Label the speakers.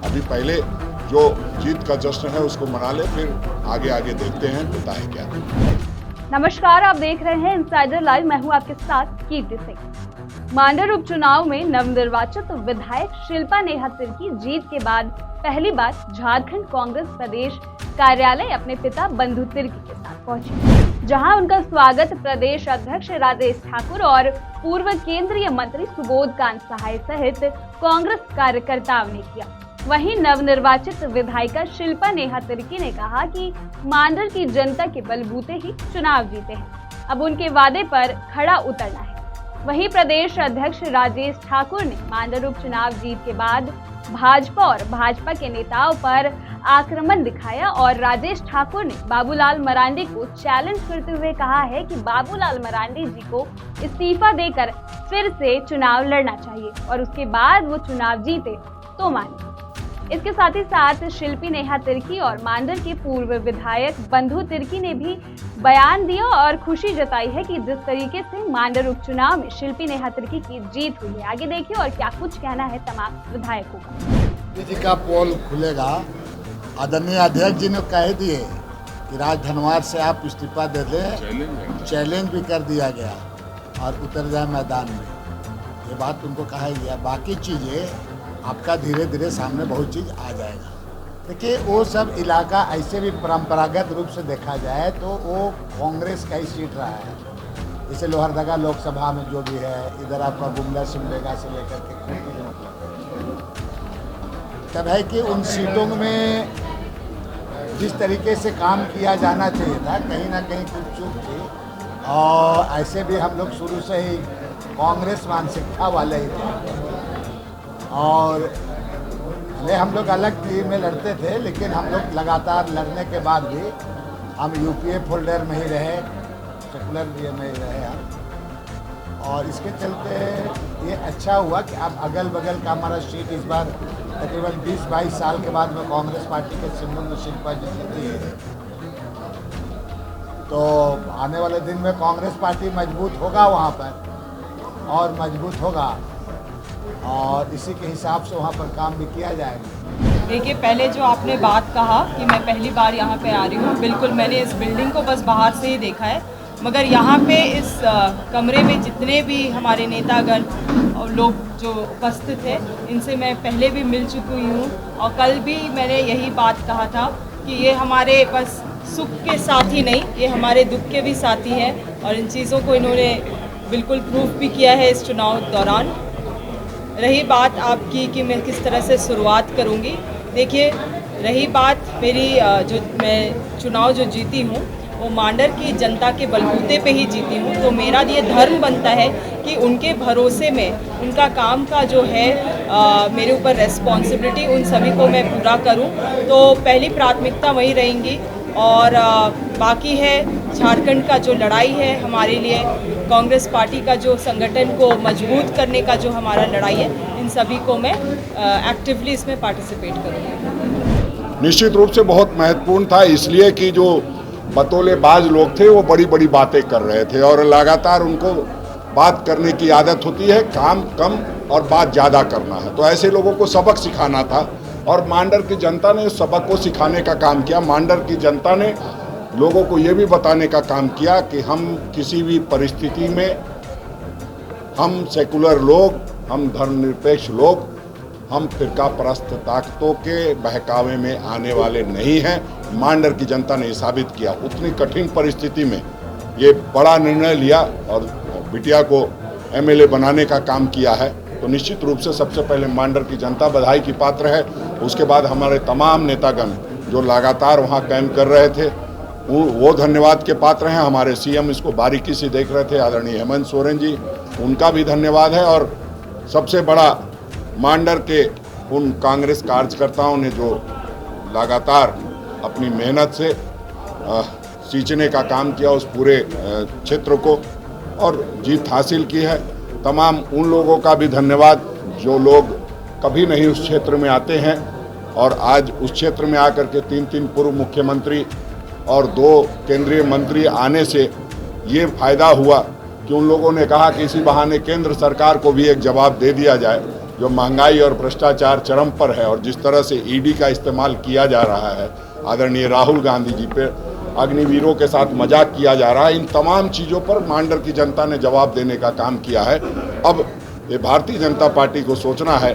Speaker 1: अभी पहले जो जीत का जश्न है उसको मना ले, फिर आगे आगे देखते हैं होता है क्या।
Speaker 2: नमस्कार, आप देख रहे हैं इनसाइडर लाइव। मैं हूं आपके साथ कीर्ति सिंह। मांडर उपचुनाव में नवनिर्वाचित विधायक शिल्पा नेहा तिर्की जीत के बाद पहली बार झारखंड कांग्रेस प्रदेश कार्यालय अपने पिता बंधु तिर्की के साथ पहुंची, जहां उनका स्वागत प्रदेश अध्यक्ष राजेश ठाकुर और पूर्व केंद्रीय मंत्री सुबोध कांत सहाय सहित कांग्रेस कार्यकर्ताओं ने किया। वहीं नवनिर्वाचित विधायिका शिल्पा नेहा तिर्की ने कहा कि मांडर की जनता के बलबूते ही चुनाव जीते हैं, अब उनके वादे पर खड़ा उतरना है। वहीं प्रदेश अध्यक्ष राजेश ठाकुर ने मांडर उपचुनाव जीत के बाद भाजपा और भाजपा के नेताओं पर आक्रमण दिखाया और राजेश ठाकुर ने बाबूलाल मरांडी को चैलेंज करते हुए कहा है कि बाबूलाल मरांडी जी को इस्तीफा देकर फिर से चुनाव लड़ना चाहिए और उसके बाद वो चुनाव जीते तो माने। इसके साथ ही साथ शिल्पी नेहा तिर्की और मांडर के पूर्व विधायक बंधु तिर्की ने भी बयान दिया और खुशी जताई है कि जिस तरीके से मांडर उपचुनाव में शिल्पी नेहा तिर्की की जीत हुई है। आगे देखिए और क्या कुछ कहना है तमाम विधायकों का।
Speaker 3: जी का पोल खुलेगा। आदरणीय अध्यक्ष जी ने कह दिए कि राज धनवार से आप इस्तीफा दे दें, चैलेंज भी कर दिया गया और उतर जाए मैदान में, ये बात उनको कहा गया। बाकी चीज़ें आपका धीरे धीरे सामने बहुत चीज़ आ जाएगा। देखिए वो सब इलाका ऐसे भी परंपरागत रूप से देखा जाए तो वो कांग्रेस का ही सीट रहा है। जैसे लोहरदगा लोकसभा में जो भी है, इधर आपका गुमला सिमडेगा से लेकर के खूंटी तब है कि उन सीटों में जिस तरीके से काम किया जाना चाहिए था, कहीं ना कहीं कुछ चूक थी। और ऐसे भी हम लोग शुरू से ही कांग्रेस मानसिकता वाले ही थे और भले हम लोग अलग टीम में लड़ते थे, लेकिन हम लोग लगातार लड़ने के बाद भी हम यूपीए फोल्डर में ही रहे, सेकुलर में ही रहे हम। और इसके चलते ये अच्छा हुआ कि अब अगल बगल का हमारा सीट इस बार तकरीबन 20-22 साल के बाद में कांग्रेस पार्टी के सिंबल में शिल्पा जी जीती है। तो आने वाले दिन में कांग्रेस पार्टी मजबूत होगा वहाँ पर और मजबूत होगा और इसी के हिसाब से वहाँ पर काम भी किया जाएगा।
Speaker 4: देखिए, पहले जो आपने बात कहा कि मैं पहली बार यहाँ पे आ रही हूँ, बिल्कुल मैंने इस बिल्डिंग को बस बाहर से ही देखा है, मगर यहाँ पे इस कमरे में जितने भी हमारे नेतागण और लोग जो उपस्थित थे, इनसे मैं पहले भी मिल चुकी हूँ और कल भी मैंने यही बात कहा था कि ये हमारे बस सुख के साथ ही नहीं, ये हमारे दुख के भी साथी हैं और इन चीज़ों को इन्होंने बिल्कुल प्रूफ भी किया है इस चुनाव दौरान। रही बात आपकी कि मैं किस तरह से शुरुआत करूंगी, देखिए रही बात मेरी जो मैं चुनाव जो जीती हूँ वो मांडर की जनता के बलबूते पे ही जीती हूँ, तो मेरा ये धर्म बनता है कि उनके भरोसे में उनका काम का जो है मेरे ऊपर रेस्पॉन्सिबिलिटी उन सभी को मैं पूरा करूँ, तो पहली प्राथमिकता वही रहेंगी। और बाकी है झारखंड का जो लड़ाई है हमारे लिए, कांग्रेस पार्टी का जो संगठन को मजबूत करने का जो हमारा लड़ाई है, इन सभी को मैं एक्टिवली इसमें पार्टिसिपेट करूँगी।
Speaker 1: निश्चित रूप से बहुत महत्वपूर्ण था, इसलिए कि जो बतौलेबाज लोग थे वो बड़ी बड़ी बातें कर रहे थे और लगातार उनको बात करने की आदत होती है, काम कम और बात ज़्यादा करना है, तो ऐसे लोगों को सबक सिखाना था और मांडर की जनता ने उस सबक को सिखाने का काम किया। मांडर की जनता ने लोगों को ये भी बताने का काम किया कि हम किसी भी परिस्थिति में, हम सेकुलर लोग, हम धर्मनिरपेक्ष लोग, हम फिरका परस्त ताकतों के बहकावे में आने वाले नहीं हैं। मांडर की जनता ने ये साबित किया। उतनी कठिन परिस्थिति में ये बड़ा निर्णय लिया और बिटिया को एमएलए बनाने का काम किया है, तो निश्चित रूप से सबसे पहले मांडर की जनता बधाई की पात्र है। उसके बाद हमारे तमाम नेतागण जो लगातार वहाँ कैंप कर रहे थे वो धन्यवाद के पात्र हैं। हमारे सीएम इसको बारीकी से देख रहे थे, आदरणीय हेमंत सोरेन जी, उनका भी धन्यवाद है। और सबसे बड़ा मांडर के उन कांग्रेस कार्यकर्ताओं ने जो लगातार अपनी मेहनत से सींचने का काम किया उस पूरे क्षेत्र को और जीत हासिल की है। तमाम उन लोगों का भी धन्यवाद जो लोग कभी नहीं उस क्षेत्र में आते हैं और आज उस क्षेत्र में आकर के 3 पूर्व मुख्यमंत्री और 2 केंद्रीय मंत्री आने से ये फायदा हुआ कि उन लोगों ने कहा कि इसी बहाने केंद्र सरकार को भी एक जवाब दे दिया जाए जो महंगाई और भ्रष्टाचार चरम पर है और जिस तरह से ईडी का इस्तेमाल किया जा रहा है, आदरणीय राहुल गांधी जी पे अग्निवीरों के साथ मजाक किया जा रहा है, इन तमाम चीज़ों पर मांडर की जनता ने जवाब देने का काम किया है। अब ये भारतीय जनता पार्टी को सोचना है